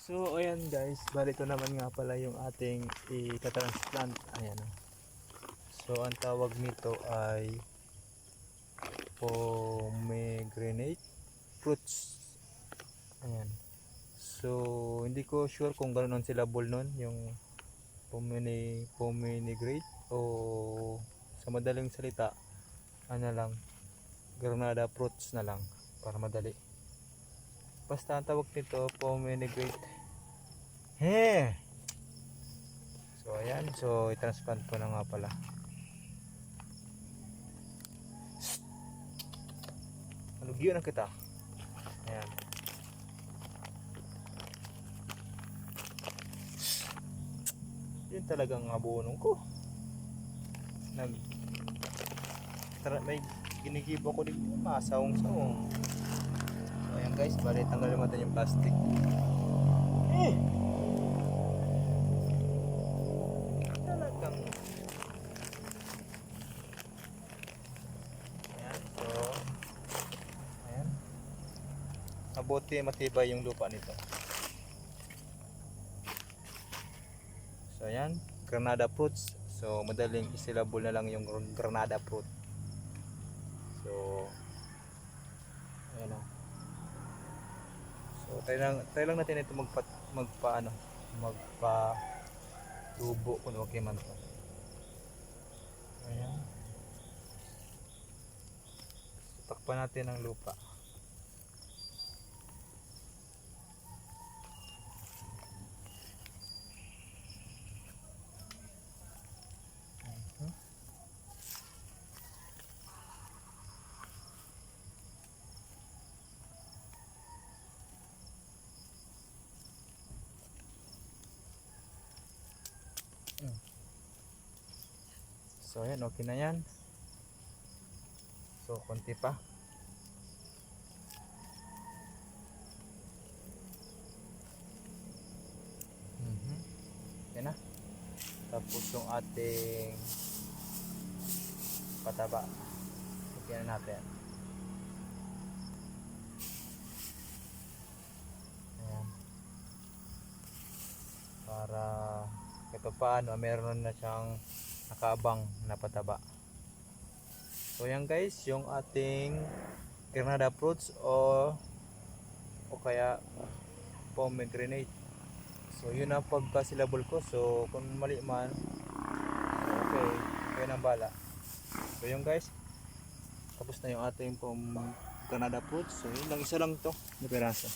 So ayan guys, bali ito naman nga pala yung ating i-transplant. Ayan. So ang tawag nito ay pomegranate fruits. Ayan. So hindi ko sure kung gano'n silabol nun yung pomegranate o sa madaling salita ano lang, granada fruits na lang para madali. Basta ang tawag nito pomegranate. So ayan, so i-transplant ko na nga pala. Alugyo na kita. Ayan. Yun talagang abunong ko. May ginigibo ko dito, masawong-sawong. So ayan guys, bali tanggalin natin yung plastic. Talagang ayan, so ayan, mabuti matibay yung lupa nito. So ayan, granada fruits. So madaling isilabol na lang yung granada fruit. So ayan o. So try lang natin ito magpa tubo kung okay man to. Ayan. So, takpan natin ang lupa. So ayan, okay na yan. So konti pa. Yan na. Tapos yung ating pataba, lagyan na natin. Ayan. Para ito paano, meron na siyang nakaabang na pataba. So yan guys, yung ating granada fruits o kaya pomegranate. So yun ang pagkasilabol ko. So kung mali man, okay, kayo nang bala. So yun guys, tapos na yung ating granada fruits. So yun lang, isa lang to na piraso.